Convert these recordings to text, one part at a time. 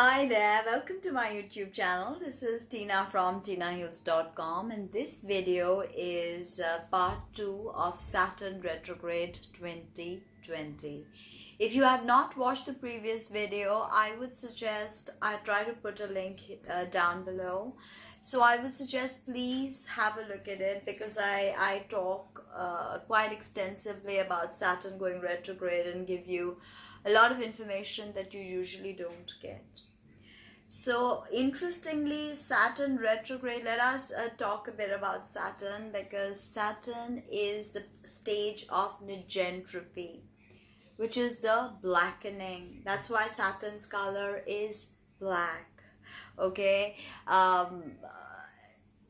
Hi there, welcome to my YouTube channel. This is Tina from Tinaheals.com, and this video is part 2 of Saturn Retrograde 2020. If you have not watched the previous video, I would suggest I try to put a link down below. So I would suggest please have a look at it, because I talk quite extensively about Saturn going retrograde and give you a lot of information that you usually don't get. So interestingly, Saturn retrograde, let us talk a bit about Saturn, because Saturn is the stage of negentropy, which is the blackening. That's why Saturn's color is black. Okay,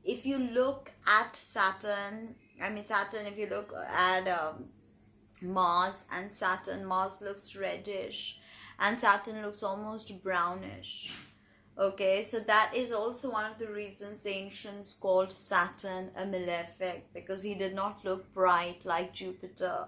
if you look at Saturn, if you look at Mars and Saturn, Mars looks reddish and Saturn looks almost brownish. Okay, so that is also one of the reasons the ancients called Saturn a malefic, because he did not look bright like Jupiter.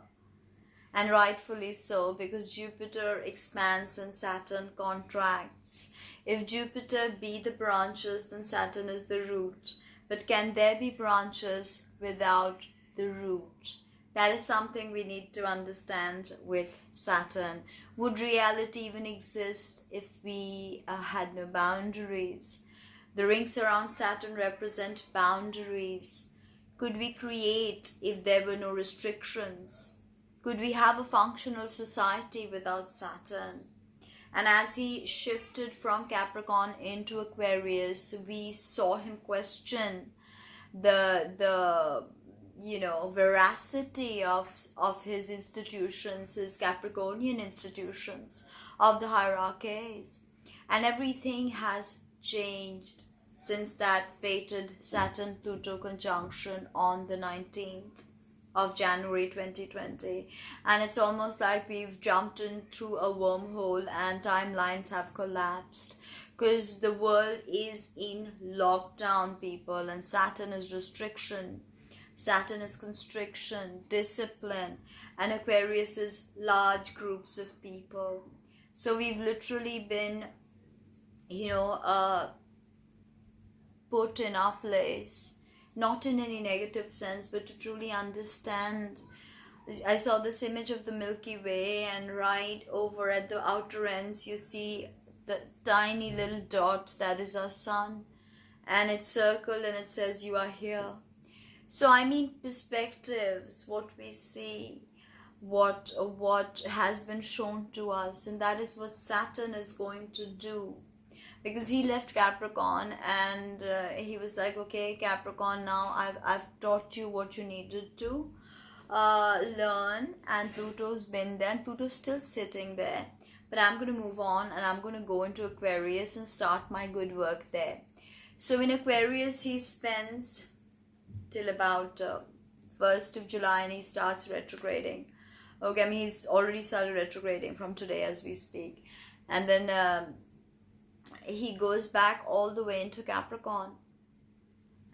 And rightfully so, because Jupiter expands and Saturn contracts. If Jupiter be the branches, then Saturn is the root. But can there be branches without the root? That is something we need to understand with Saturn. Would reality even exist if we had no boundaries? The rings around Saturn represent boundaries. Could we create if there were no restrictions? Could we have a functional society without Saturn? And as he shifted from Capricorn into Aquarius, we saw him question the veracity of his institutions, his Capricornian institutions, of the hierarchies. And everything has changed since that fated Saturn-Pluto conjunction on the 19th of January 2020. And it's almost like we've jumped in through a wormhole and timelines have collapsed, because the world is in lockdown, people, and Saturn is restriction. Saturn is constriction, discipline, and Aquarius is large groups of people. So we've literally been, put in our place, not in any negative sense, but to truly understand. I saw this image of the Milky Way, and right over at the outer ends, you see the tiny little dot that is our sun, and it's circled and it says, "You are here." So perspectives, what we see, what has been shown to us, and that is what Saturn is going to do. Because he left Capricorn and he was like, okay, Capricorn, now I've taught you what you needed to learn, and Pluto's been there, and Pluto's still sitting there, but I'm going to move on and I'm going to go into Aquarius and start my good work there. So in Aquarius, he spends till about 1st of July, and he starts retrograding. Okay, he's already started retrograding from today as we speak. And then he goes back all the way into Capricorn.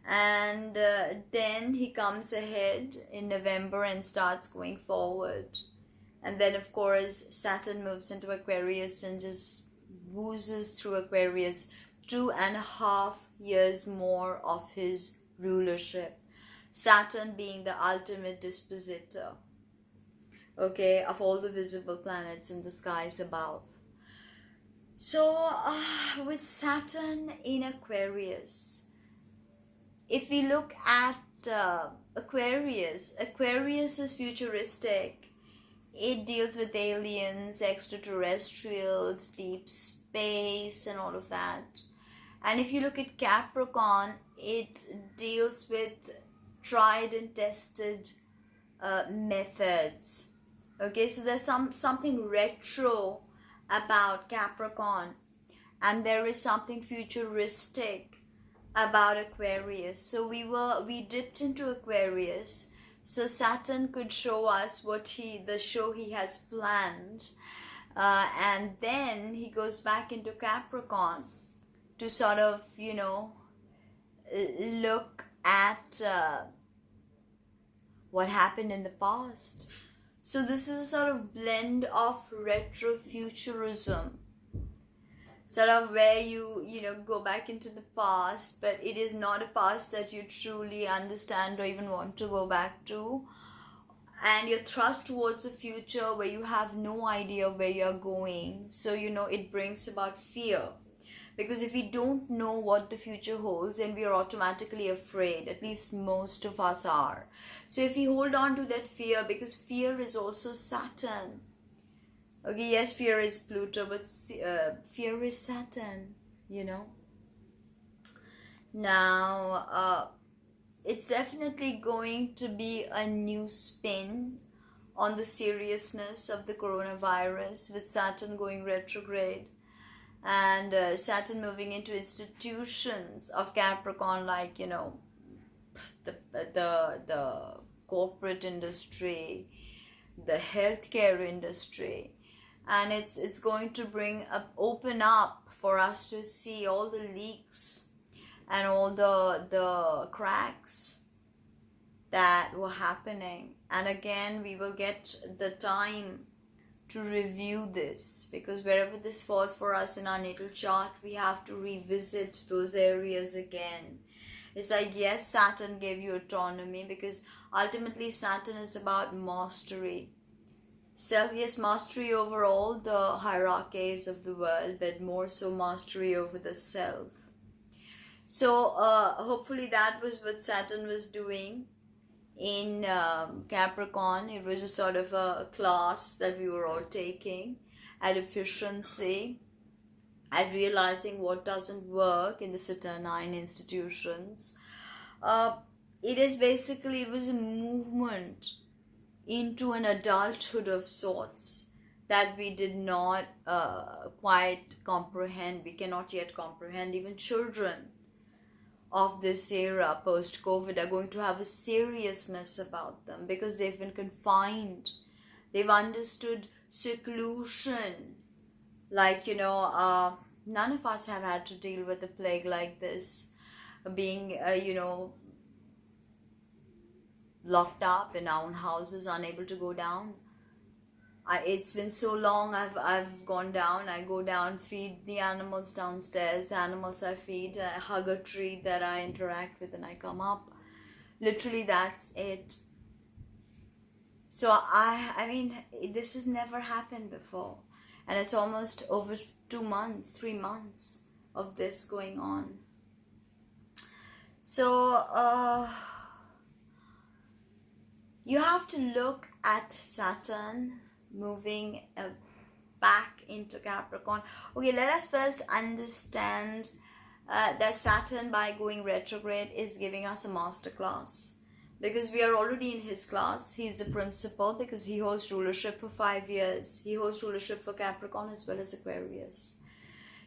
And then he comes ahead in November and starts going forward. And then, of course, Saturn moves into Aquarius and just woozes through Aquarius 2.5 years more of his rulership. Saturn being the ultimate dispositor, okay, of all the visible planets in the skies above. So with Saturn in Aquarius, if we look at Aquarius is futuristic. It deals with aliens, extraterrestrials, deep space, and all of that. And if you look at Capricorn, it deals with tried and tested methods. Okay, so there's something retro about Capricorn, and there is something futuristic about Aquarius. So we dipped into Aquarius, so Saturn could show us the show he has planned, and then he goes back into Capricorn to sort of look at what happened in the past. So this is a sort of blend of retrofuturism sort of where you know, go back into the past, but it is not a past that you truly understand or even want to go back to. And you're thrust towards a future where you have no idea where you're going. So, you know, it brings about fear. Because if we don't know what the future holds, then we are automatically afraid. At least most of us are. So if we hold on to that fear, because fear is also Saturn. Okay, yes, fear is Pluto, but fear is Saturn, you know. Now, it's definitely going to be a new spin on the seriousness of the coronavirus, with Saturn going retrograde and Saturn moving into institutions of Capricorn, like, you know, the corporate industry, the healthcare industry. And it's going to open up for us to see all the leaks and all the cracks that were happening. And again, we will get the time to review this, because wherever this falls for us in our natal chart, we have to revisit those areas again. It's like, yes, Saturn gave you autonomy, because ultimately Saturn is about mastery. Yes, mastery over all the hierarchies of the world, but more so mastery over the self. So hopefully that was what Saturn was doing in Capricorn. It was a sort of a class that we were all taking at efficiency, at realizing what doesn't work in the Saturnine institutions. It was a movement into an adulthood of sorts that we did not quite comprehend. We cannot yet comprehend. Even children of this era post-COVID are going to have a seriousness about them, because they've been confined. They've understood seclusion. Like, you know, none of us have had to deal with a plague like this, being, you know, locked up in our own houses, unable to go down. It's been so long. I've gone down. I go down, feed the animals downstairs. The animals I feed, I hug a tree that I interact with, and I come up. Literally, that's it. So I mean, this has never happened before, and it's almost over 2 months, 3 months of this going on. So you have to look at Saturn moving back into Capricorn. Okay, let us first understand that Saturn, by going retrograde, is giving us a master class, because we are already in his class. He's the principal, because he holds rulership for 5 years. He holds rulership for Capricorn as well as Aquarius.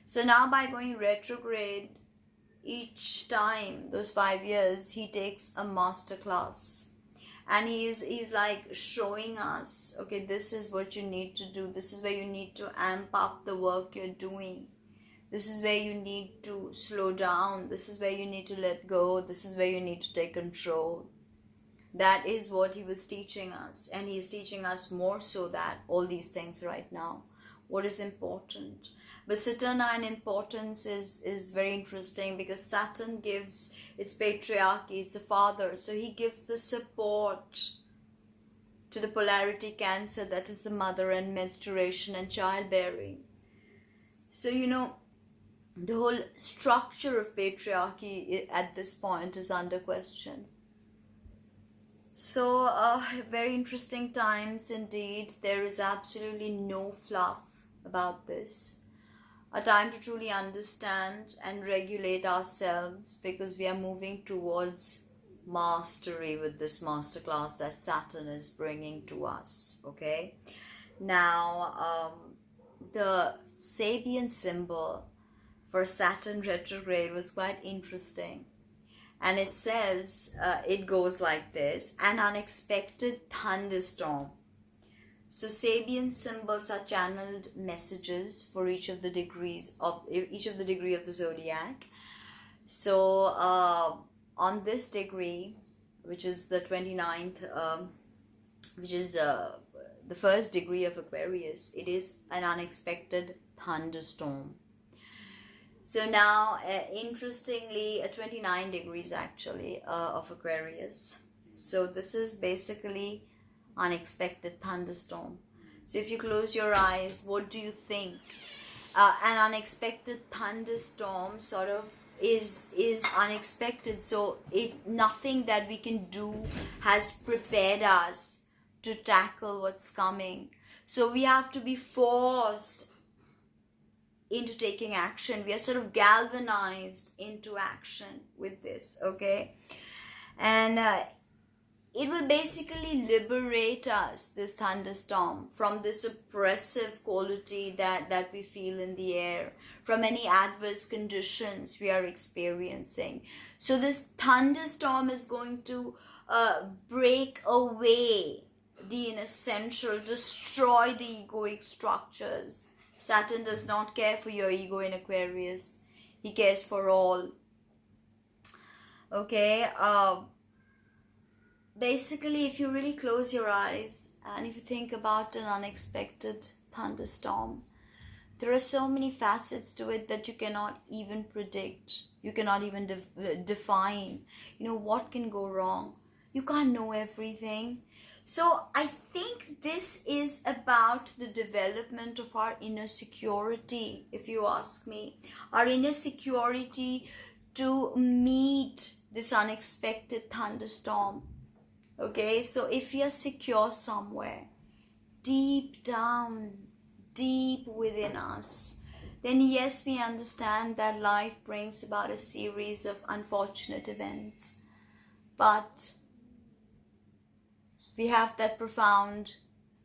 So now, by going retrograde, each time, those 5 years, he takes a master class. And he's like showing us, okay, this is what you need to do. This is where you need to amp up the work you're doing. This is where you need to slow down. This is where you need to let go. This is where you need to take control. That is what he was teaching us. And he is teaching us more so that all these things right now. What is important? But Saturnine importance is very interesting, because Saturn gives its patriarchy, it's the father. So he gives the support to the polarity Cancer, that is the mother, and menstruation and childbearing. So, you know, the whole structure of patriarchy at this point is under question. So, very interesting times indeed. There is absolutely no fluff about this. A time to truly understand and regulate ourselves, because we are moving towards mastery with this masterclass that Saturn is bringing to us. Okay, now the Sabian symbol for Saturn retrograde was quite interesting, and it says it goes like this: an unexpected thunderstorm. So Sabian symbols are channeled messages for each of the degree of the zodiac. So on this degree, which is the 29th, which is the first degree of Aquarius, it is an unexpected thunderstorm. So now, interestingly, 29 degrees actually of Aquarius. So this is basically unexpected thunderstorm. So if you close your eyes, what do you think? An unexpected thunderstorm sort of is unexpected. So nothing that we can do has prepared us to tackle what's coming. So we have to be forced into taking action. We are sort of galvanized into action with this, okay? And it will basically liberate us, this thunderstorm, from this oppressive quality that we feel in the air, from any adverse conditions we are experiencing. So this thunderstorm is going to break away the inessential, destroy the egoic structures. Saturn does not care for your ego in Aquarius. He cares for all. Okay, basically, if you really close your eyes and if you think about an unexpected thunderstorm, there are so many facets to it that you cannot even predict. You cannot even define. What can go wrong? You can't know everything. So I think this is about the development of our inner security, if you ask me. Our inner security to meet this unexpected thunderstorm. Okay, so if you're secure somewhere, deep down, deep within us, then yes, we understand that life brings about a series of unfortunate events. But we have that profound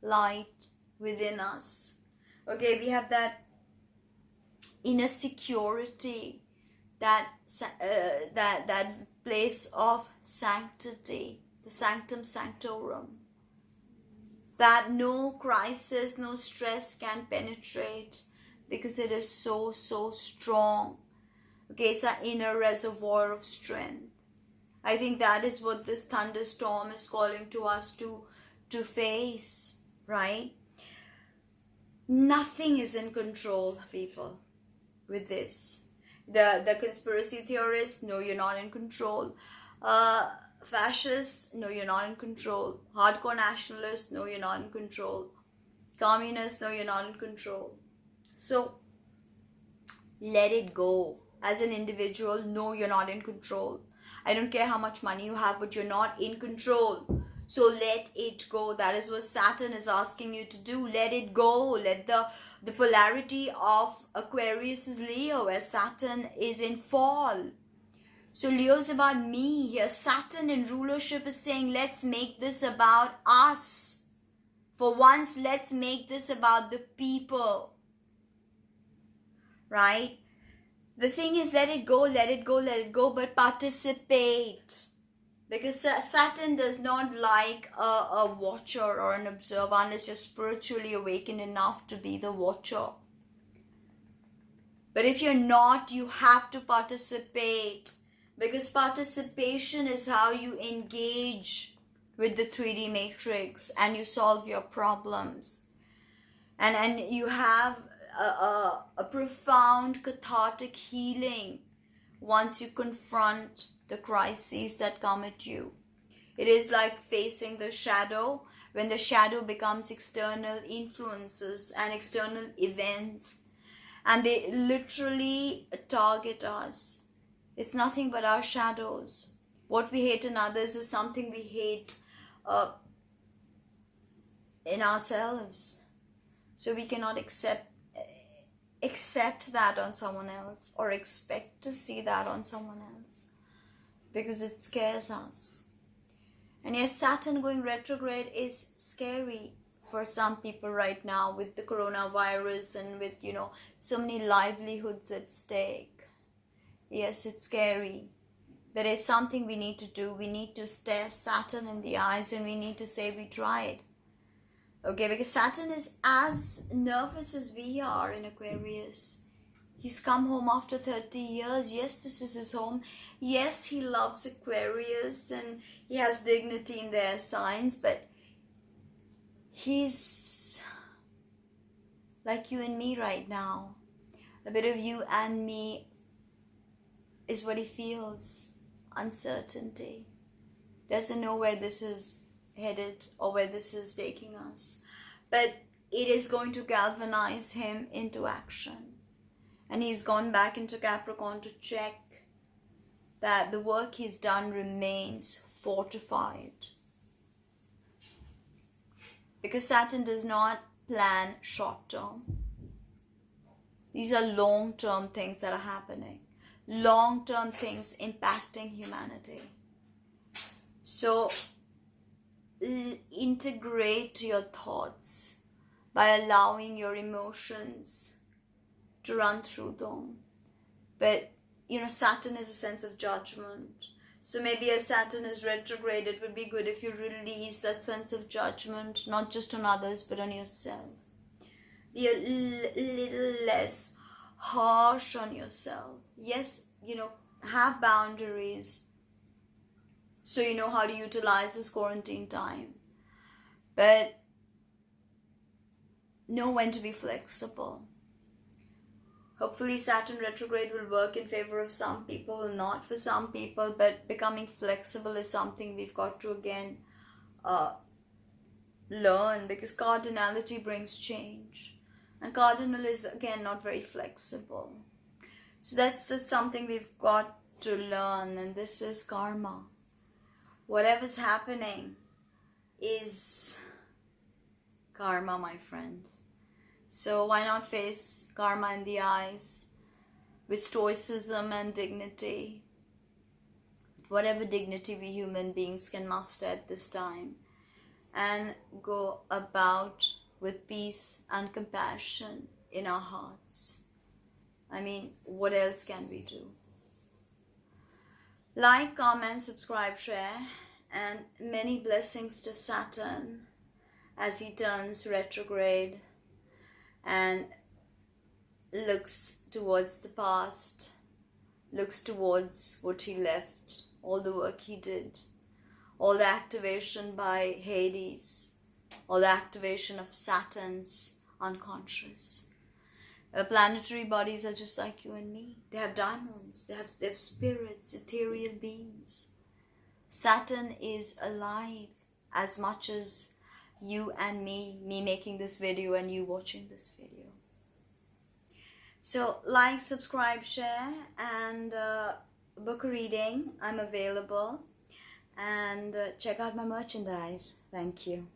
light within us. Okay, we have that inner security, that place of sanctity, the sanctum sanctorum, that no crisis, no stress can penetrate because it is so strong. Okay, it's an inner reservoir of strength. I think that is what this thunderstorm is calling to us to face, right? Nothing is in control, people, with this. The conspiracy theorists, no, you're not in control. Fascists, no, you're not in control. Hardcore nationalists, no, you're not in control. Communists, no, you're not in control. So, let it go. As an individual, no, you're not in control. I don't care how much money you have, but you're not in control. So let it go. That is what Saturn is asking you to do. Let it go. Let the polarity of Aquarius is Leo, where Saturn is in fall. So Leo's about me. Here Saturn in rulership is saying, let's make this about us. For once, let's make this about the people. Right? The thing is, let it go, let it go, let it go, but participate. Because Saturn does not like a watcher or an observer unless you're spiritually awakened enough to be the watcher. But if you're not, you have to participate. Because participation is how you engage with the 3D matrix and you solve your problems. And you have a profound cathartic healing once you confront the crises that come at you. It is like facing the shadow, when the shadow becomes external influences and external events, and they literally target us. It's nothing but our shadows. What we hate in others is something we hate in ourselves. So we cannot accept that on someone else or expect to see that on someone else because it scares us. And yes, Saturn going retrograde is scary for some people right now with the coronavirus and with, so many livelihoods at stake. Yes, it's scary, but it's something we need to do. We need to stare Saturn in the eyes and we need to say we tried. Okay, because Saturn is as nervous as we are in Aquarius. He's come home after 30 years. Yes, this is his home. Yes, he loves Aquarius and he has dignity in their signs, but he's like you and me right now. A bit of you and me is what he feels, uncertainty. Doesn't know where this is headed or where this is taking us. But it is going to galvanize him into action. And he's gone back into Capricorn to check that the work he's done remains fortified. Because Saturn does not plan short term. These are long-term things that are happening. Long-term things impacting humanity. So, integrate your thoughts by allowing your emotions to run through them. But, Saturn is a sense of judgment. So maybe as Saturn is retrograde, it would be good if you release that sense of judgment, not just on others, but on yourself. Be a little less harsh on yourself. Yes, have boundaries so you know how to utilize this quarantine time. But know when to be flexible. Hopefully Saturn retrograde will work in favor of some people, not for some people, but becoming flexible is something we've got to again learn, because cardinality brings change. And cardinal is again not very flexible. So that's something we've got to learn, and this is karma. Whatever's happening is karma, my friend. So why not face karma in the eyes with stoicism and dignity? Whatever dignity we human beings can muster at this time, and go about with peace and compassion in our hearts. I mean, what else can we do? Like, comment, subscribe, share, and many blessings to Saturn as he turns retrograde and looks towards the past, looks towards what he left, all the work he did, all the activation by Hades, all the activation of Saturn's unconscious. Planetary bodies are just like you and me. They have diamonds, they have spirits, ethereal beings. Saturn is alive as much as you and me making this video and you watching this video. So like, subscribe, share, and book a reading. I'm available. And check out my merchandise. Thank you.